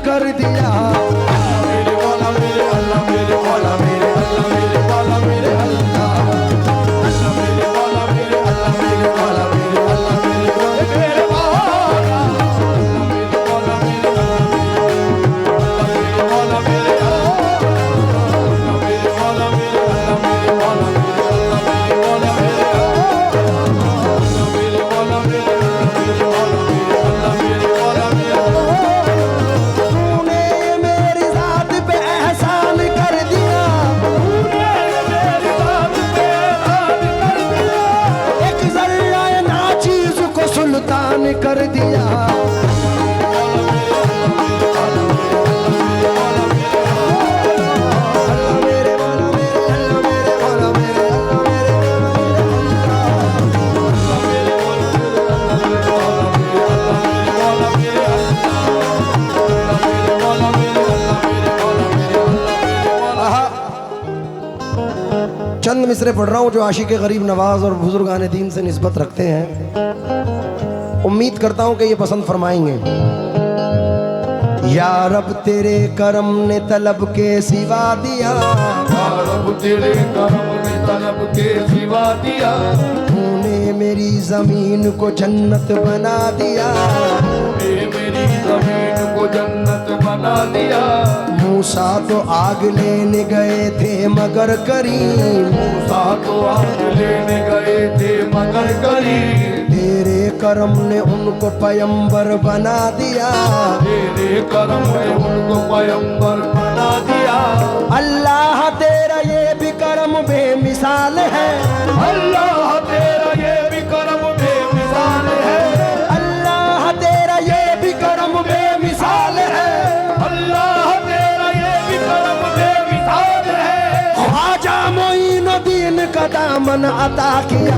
कर दिया। मेरे मौला मेरे अल्लाह, मेरे मौला मेरे अल्लाह, मेरे मौला मेरे अल्लाह, अल्लाह मेरे मौला मेरे अल्लाह, मेरे मौला मेरे अल्लाह, मेरे मौला कर दिया। चंद मिसरे पढ़ रहा हूँ जो आशिक गरीब नवाज और बुजुर्गान दीन से निस्बत रखते हैं। उम्मीद करता हूँ कि ये पसंद फरमाएंगे। या रब तेरे करम ने तलब के सिवा दिया, या रब तेरे करम ने तलब के सिवा दिया, तूने मेरी जमीन को जन्नत बना दिया, तूने मेरी जमीन को जन्नत बना दिया। मूसा तो आग लेने गए थे मगर करीम, मूसा तो आग लेने गए थे मगर करीम, तेरे करम ने उनको पैगंबर बना दिया, तेरे करम ने उनको पैगंबर बना दिया। अल्लाह तेरा ये भी करम बेमिसाल है, अल्लाह तेरा ये भी करम बेमिसाल है, अल्लाह तेरा ये भी करम बेमिसाल है, अल्लाह तेरा ये भी करम बेमिसाल है। ख्वाजा मोइनुद्दीन का दामन अता किया।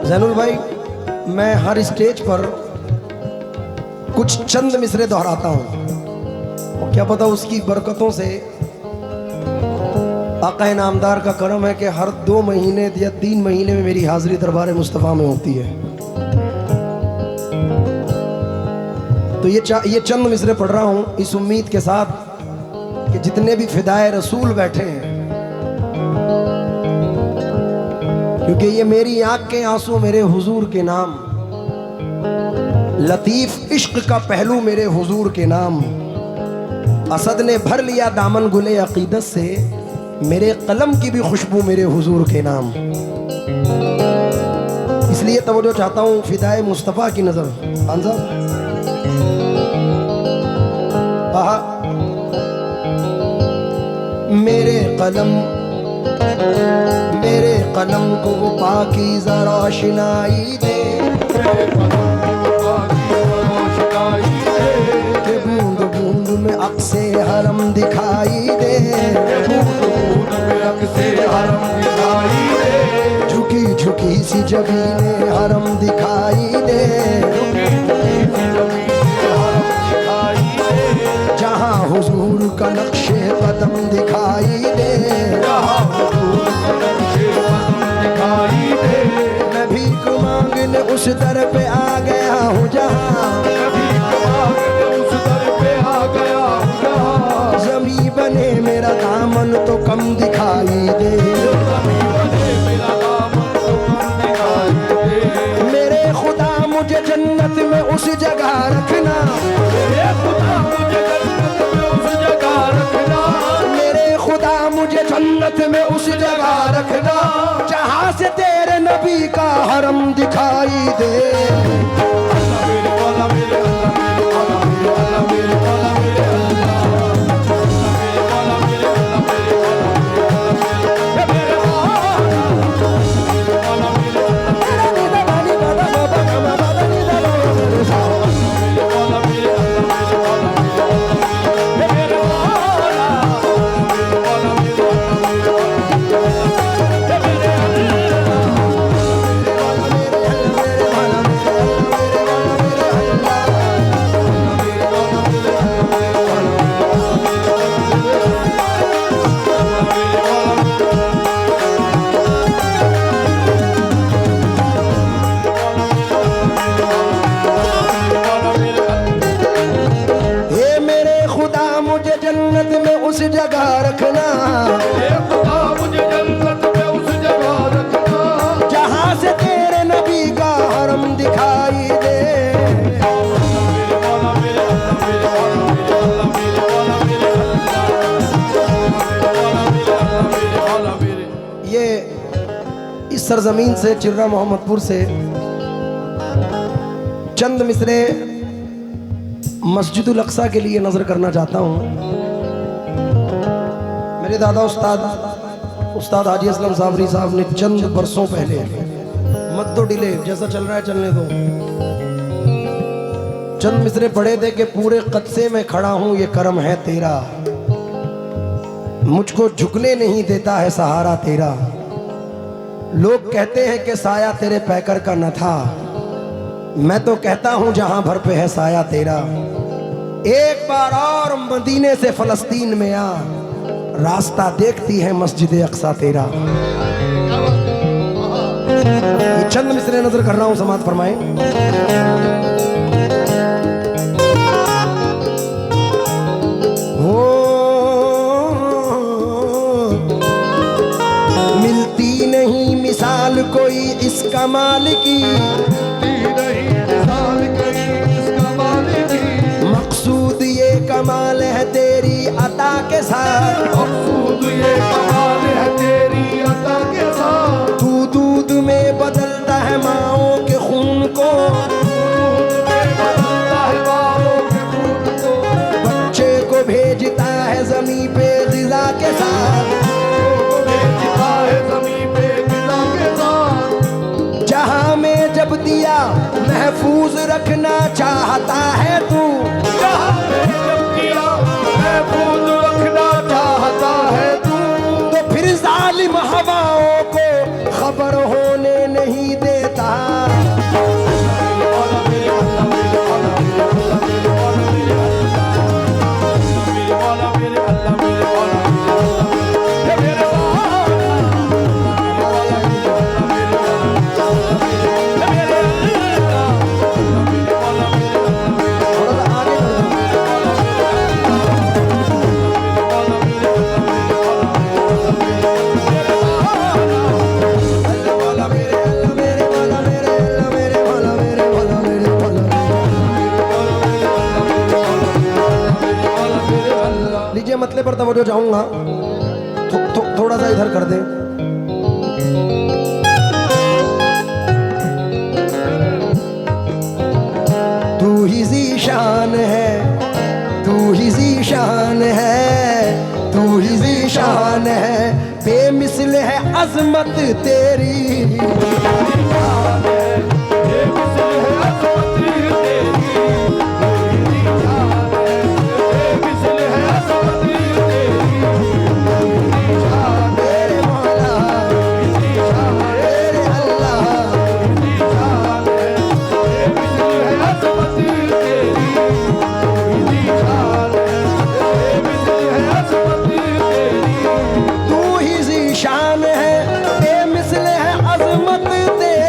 जैनुल भाई, मैं हर स्टेज पर कुछ चंद मिसरे दोहराता हूँ और क्या पता उसकी बरकतों से आका नामदार का करम है कि हर 2 महीने या 3 महीने में मेरी हाजिरी दरबार मुस्तफ़ा में होती है। तो ये चंद मिसरे पढ़ रहा हूँ इस उम्मीद के साथ कि जितने भी फिदाए रसूल बैठे हैं, क्योंकि ये मेरी आंख के आंसू मेरे हुजूर के नाम, लतीफ इश्क का पहलू मेरे हुजूर के नाम, असद ने भर लिया दामन गुले अकीदत से, मेरे कलम की भी खुशबू मेरे हुजूर के नाम। इसलिए तवज्जो चाहता हूँ फिदाए मुस्तफ़ा की नजर। खान साहब मेरे कलम को पाकीज़ा रोशनाई दे, कि बूंद बूंद में अक्से हरम दिखाई दे, झुकी झुकी सी जबीने हरम दिखाई दे, जहाँ हुजूर का नक्शे कदम दिखाई दे, मैं भीख मांगने उस दर पे आ गया हूँ जहाँ, ज़मीं बने मेरा दामन तो कम दिखाई दे, जन्नत में उस जगह रखना, मेरे खुदा मुझे जन्नत में उस जगह रखना, मेरे खुदा मुझे जन्नत में उस जगह रखना जहाँ से तेरे नबी का हरम दिखाई दे। अल्लाह मेरे मौला मेरे अल्लाह मेरे मौला मेरे अल्लाह मेरे मौला मेरे अल्लाह मेरे मौला मेरे अल्लाह मेरे मौला मेरे उस जगह रखना, मेरे खुदा मुझे जन्नत में उस जगह रखना, जहाँ से तेरे नबी का हरम दिखाई दे। मेरे मौला मेरे अल्लाह मेरे मौला मेरे अल्लाह मेरे मौला मेरे अल्लाह मेरे मौला मेरे अल्लाह मेरे मौला मेरे। ये इस सरजमीन से चिर्रा मोहम्मदपुर से चंद मिसरे मस्जिदुल अक्सा के लिए नजर करना चाहता हूँ। मेरे दादा उस्ताद हाजी असलम साबरी साहब ने चंद बरसों पहले, मत तो डिले, जैसा चल रहा है चलने दो, चंद मिसरे पढ़े थे कि पूरे कदसे में खड़ा हूं ये करम है तेरा, मुझको झुकने नहीं देता है सहारा तेरा, लोग कहते हैं कि साया तेरे पैकर का न था, मैं तो कहता हूं जहां भर पे है साया तेरा, एक बार और मदीने से फलस्तीन में आ, रास्ता देखती है मस्जिद अक्सा तेरा। ये चंद मिसरे नजर कर रहा हूं, समाज फरमाएं। हो मिलती नहीं मिसाल कोई इस कमाल की, नहीं मिसाल कहीं इस कमाल की, मकसूद ये कमाल है तेरी अता के साथ, मकसूद ये कमाल है तेरी अता के साथ, तू दूध में बदलता है माओं के खून को, बदलता है माओं के खून को, बच्चे को भेजता है जमीन पे ग़िज़ा के साथ, भेजता है ज़मीन पे ग़िज़ा के साथ, जहां में जब दिया महफूज रखना चाहता है तू, जहाँ पे जब दिया महफूज रखना चाहता है तू, तो फिर जालिम हवाओं को खबर होने नहीं देता। मौला मेरे अल्लाह मेरे मौला मेरे अल्लाह मेरे मौला मेरे अल्लाह मेरे मौला मेरे अल्लाह मेरे मौला मेरे अल्लाह लीजिए मतले पर तवज्जो चाहूंगा, थोड़ा सा इधर कर दें। तू ही ज़ीशान है, तू ही ज़ीशान है, तू ही ज़ीशान है, बेमिसल है अज़मत तेरी, तू ही ज़ीशान है, बेमिसल है अज़मत तेरी।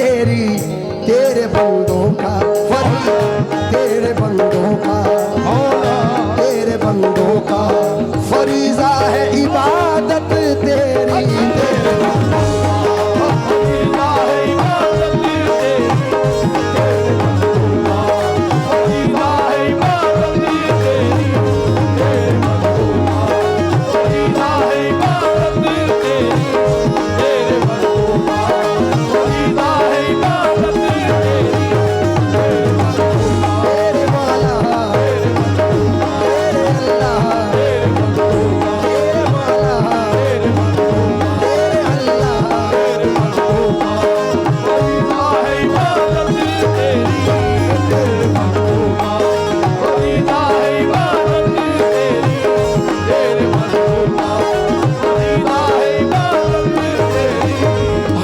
तेरी, तेरे बंदों का फरीद, तेरे बंदों का मौला, तेरे बंदों का फरीजा है इबादत तेरी, तेरे बंदों का फरीजा है इबादत तेरी, तेरे बंदों का फरीजा है इबादत तेरी, तेरे बंदों का फरीजा है इबादत तेरी, तेरे बंदों का फरीजा है इबादत तेरी, तेरे मौला, तेरे अल्लाह, तेरे मौला, तेरे अल्लाह, तेरे फरीजा है इबादत तेरी, तेरे बंदों का फरीजा है इबादत तेरी, तेरे बंदों का फरीजा है इबादत तेरी।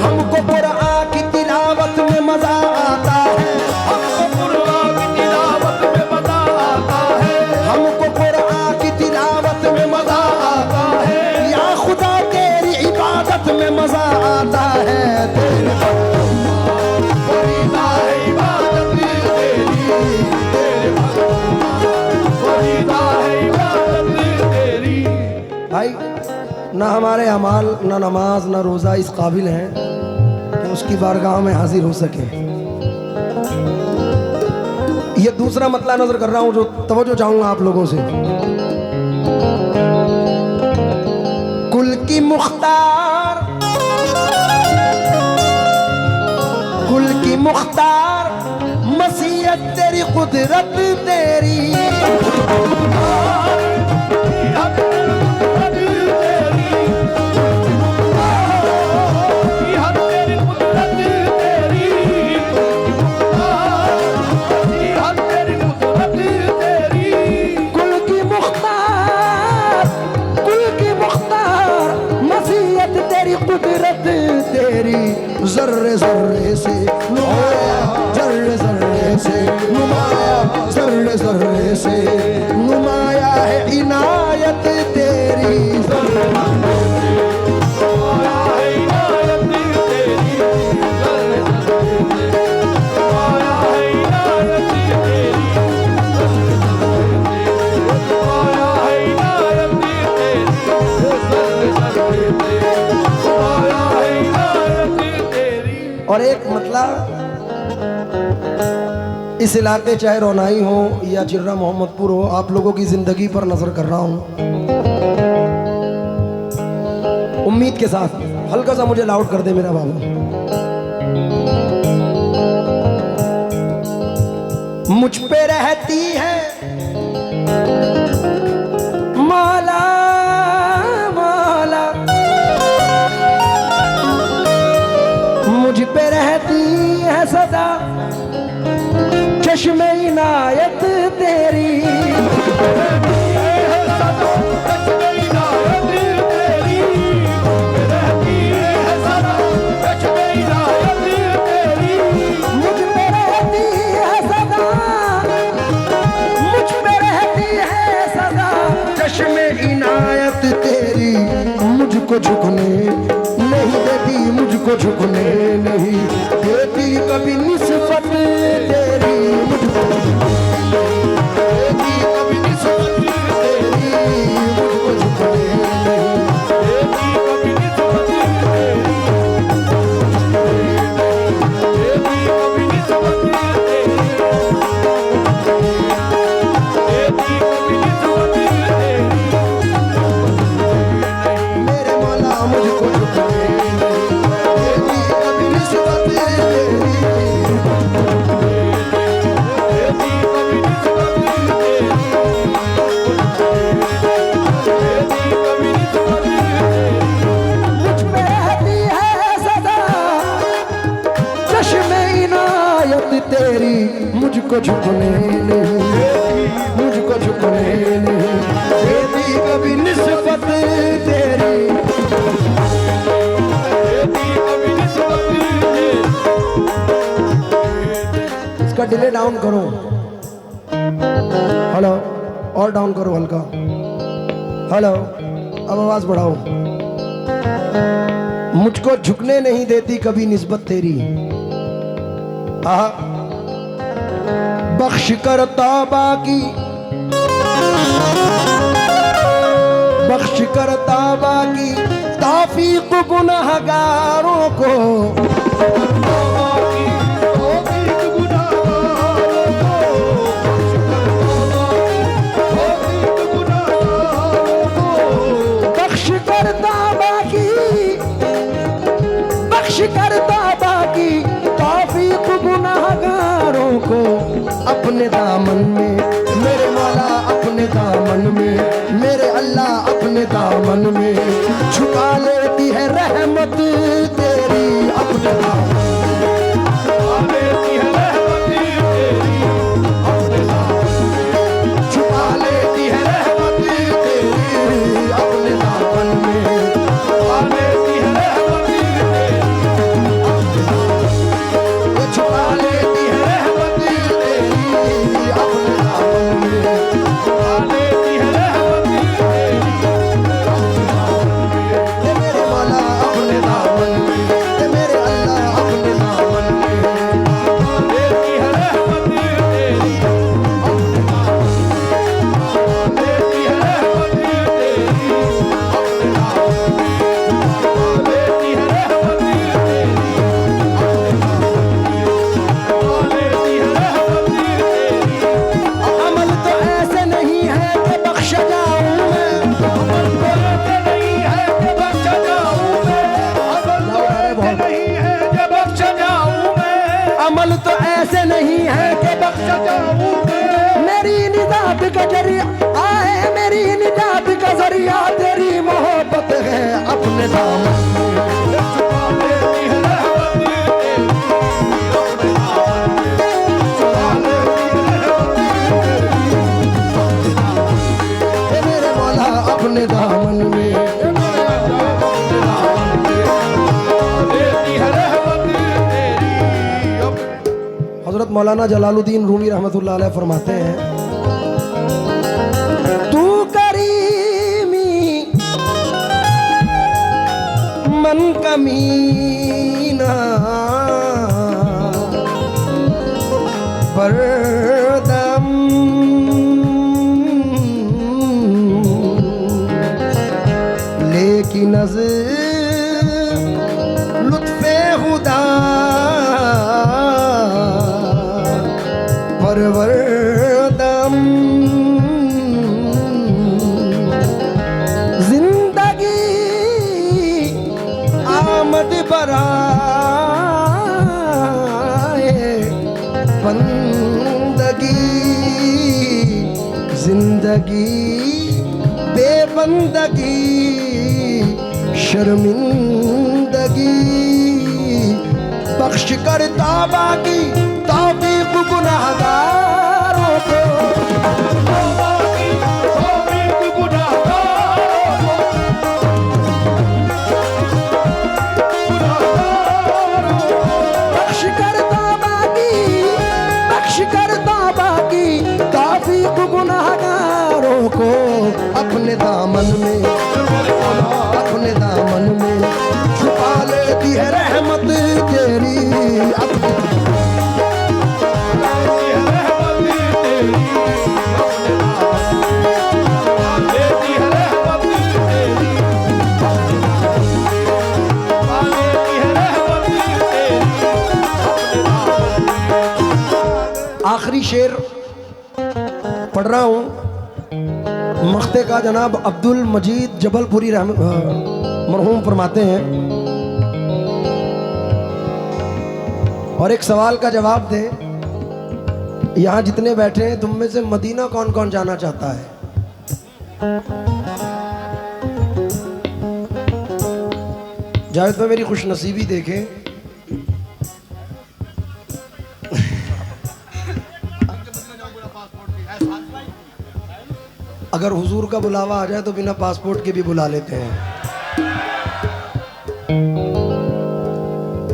हमको कुरान की तिलावत में मजा आता है, हमको कुरान की तिलावत में मजा आता है, हमको कुरान की तिलावत में मजा आता है, या खुदा तेरी इबादत में मजा आता है, तेरे बंदों का फरीजा है इबादत तेरी, तेरे बंदों का फरीजा है इबादत तेरी। भाई ना हमारे अमाल, ना नमाज, ना रोज़ा इस काबिल हैं कि उसकी बारगाह में हाजिर हो सके। ये दूसरा मतला नजर कर रहा हूं जो तवज्जो चाहूंगा आप लोगों से। कुल की मुख्तार, कुल की मुख्तार मसीहत तेरी, कुदरत तेरी, जर्रे जर्रे से नुमाया, जर्रे जर्रे से नुमाया, जर्रे जर्रे से नुमाया है इनायत तेरी, जर्रे जर्रे से नुमाया है इनायत तेरी, जर्रे जर्रे से नुमाया है इनायत तेरी, जर्रे जर्रे से नुमाया है इनायत तेरी, जर्रे जर्रे से नुमाया है इनायत तेरी। और एक मतलब इस इलाके चाहे रोनाई हो या चिर्रा मोहम्मदपुर हो, आप लोगों की जिंदगी पर नजर कर रहा हूं उम्मीद के साथ। हल्का सा मुझे लाउड कर दे मेरा बाबू। मुझ पे रहती है मौला, मौला मुझ पे रहती है सदा चश्मे इनायत तेरी, मुझको झुकने नहीं देती, मुझको झुकने नहीं देती कभी निस्बत तेरी, मुझको देती कभी निस्बत तेरी, मुझको झुकने नहीं देती कभी निस्बत तेरी, देती कभी निस्बत तेरी, देती कभी निस्बत तेरी। मेरे मौला मुझको झुकने देती कभी निस्बत तेरी, देती कभी निस्बत तेरी, देती कभी निस्बत तेरी। मुझ पे रहती है सदा चश्मे इनायत तेरी, मुझको झुकने नहीं, मुझको झुकने नहीं देती कभी निस्बत तेरी, देती कभी निस्बत तेरी। इसका डिले डाउन करो, हेलो, और डाउन करो हल्का, हेलो, अब आवाज बढ़ाओ। मुझको झुकने नहीं देती कभी निस्बत तेरी, आहा। बख्श कर तौबा की, बख्श कर तौबा की तौफीक गुनहगारों को, बख्श कर तौबा की, बख्श कर तौबा की तौफीक गुनहगारों को, अपने दामन में मेरे मौला, अपने दामन में मेरे अल्लाह, अपने दामन में छुपा लेती है रहमत तेरी, अपने दामन में छुपा लेती है रहमत तेरी, अपने दामन में छुपा लेती है रहमत तेरी, अपने दामन में छुपा लेती है रहमत तेरी, वो छुपा लेती है रहमत तेरी, अपने दामन में छुपा लेती है रहमत तेरी, ये मेरे मौला अपने दामन में, ये मेरे अल्लाह अपने दामन में छुपा लेती है रहमत तेरी, अपने दामन में लेती है रहमत तेरी, अपने दामन में लेती है रहमत तेरी, लेती है रहमत तेरी। अमल तो ऐसे नहीं है कि बख्श जाऊं मैं, अमल तो ऐसे नहीं है कि बख्श जाऊं मैं, अमल तो ऐसे नहीं है कि बख्श जाऊं मैं, अमल तो ऐसे नहीं है कि बख्श जाऊं मैं, मेरी निजात का जरिया आए, मेरी निजात का जरिया तेरी मोहब्बत है, अपने दामन में छुपा लेती है रहमत तेरी, अपने दामन में छुपा लेती है रहमत तेरी, ये मेरे मौला अपने दामन में, ये मेरे अल्लाह अपने दामन में लेती है रहमत तेरी। हजरत मौलाना जलालुद्दीन रूमी रहमतुल्लाह अलैह फरमाते हैं, तू करीमी मन कमीना, परदम लेकिन नज़र लुत्फ़े खुदा परवरदम, जिंदगी आमद बराए बंदगी, जिंदगी बेबंदगी शर्मिंदगी, बख्श कर तौबा की तौफीक गुनहगारों को, तौबा की तौफीक गुनहगारों को, बख्श कर तौबा की, बख्श कर तौबा की तौफीक गुनहगारों को, अपने दामन में अपने दामन में छुपा लेती है रहमत तेरी, अपने आखिरी शेर पढ़ रहा हूँ, मख्ते का जनाब अब्दुल मजीद जबलपुरी मरहूम फरमाते हैं, और एक सवाल का जवाब दें। यहाँ जितने बैठे हैं तुम में से मदीना कौन कौन जाना चाहता है? जावेद में मेरी खुशनसीबी देखें, अगर हुजूर का बुलावा आ जाए तो बिना पासपोर्ट के भी बुला लेते हैं।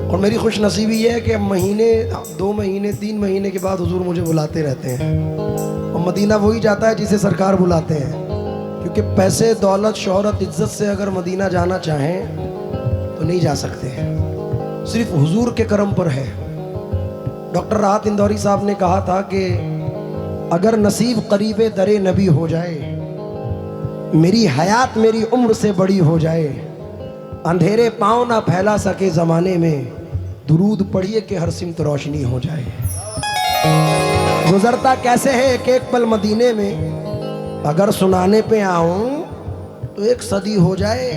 और मेरी खुशनसीबी ये है कि महीने 2 महीने 3 महीने के बाद हुजूर मुझे बुलाते रहते हैं, और मदीना वही जाता है जिसे सरकार बुलाते हैं, क्योंकि पैसे दौलत शोहरत इज्जत से अगर मदीना जाना चाहें तो नहीं जा सकते हैं, सिर्फ हुजूर के करम पर है। डॉक्टर राहत इंदौरी साहब ने कहा था कि अगर नसीब करीबे दरे नबी हो जाए, मेरी हयात मेरी उम्र से बड़ी हो जाए, अंधेरे पाँव ना फैला सके ज़माने में, दुरूद पढ़िए कि हर सिमत रोशनी हो जाए। गुजरता कैसे है एक एक पल मदीने में, अगर सुनाने पे आऊं तो एक सदी हो जाए।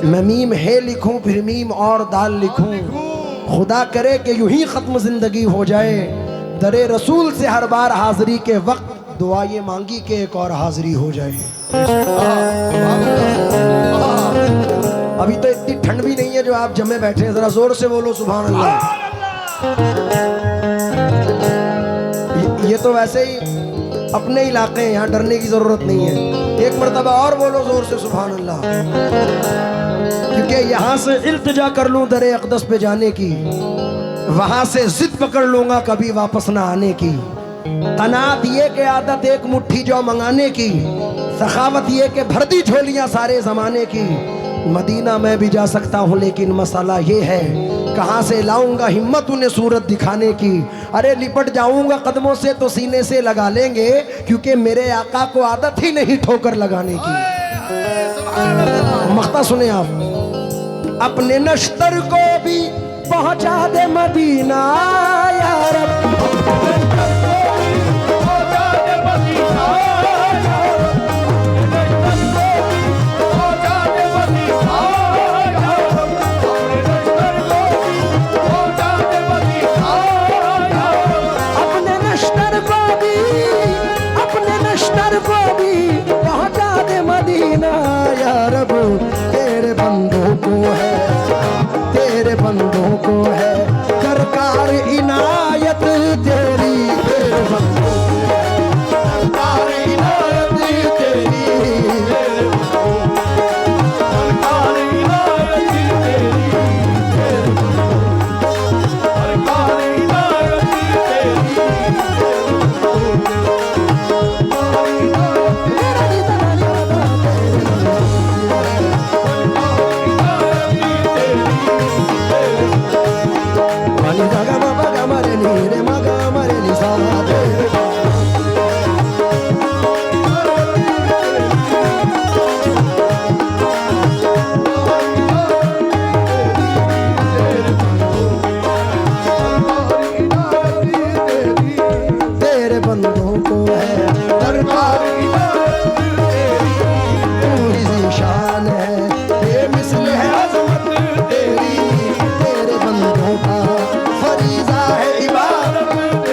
मैं मीम है लिखूं फिर मीम और दाल लिखूं, खुदा करे कि यूं ही ख़त्म ज़िंदगी हो जाए। दरे रसूल से हर बार हाज़री के वक्त दुआ ये मांगी कि एक और हाज़री हो जाए। अभी तो इतनी ठंड भी नहीं है जो आप जमे बैठे हैं, जरा जोर से बोलो सुभान अल्लाह। ये तो वैसे ही अपने इलाके हैं, यहाँ डरने की जरूरत नहीं है। एक मर्तबा और बोलो जोर से सुभान अल्लाह, क्योंकि यहाँ से इल्तिजा कर लूँ दरे अक़दस पे जाने की, वहाँ से जिद पकड़ लूंगा कभी वापस ना आने की। तनात ये के आदत एक मुट्ठी जो मंगाने की, सखावत ये के भर दी झोलियाँ सारे ज़माने की। मदीना में भी जा सकता हूँ लेकिन मसाला ये है, कहाँ से लाऊंगा हिम्मत उन्हें सूरत दिखाने की। अरे लिपट जाऊंगा कदमों से तो सीने से लगा लेंगे, क्योंकि मेरे आका को आदत ही नहीं ठोकर लगाने की। मख्ता सुने आप, अपने नश्तर को भी पहुंचा दे मदीना,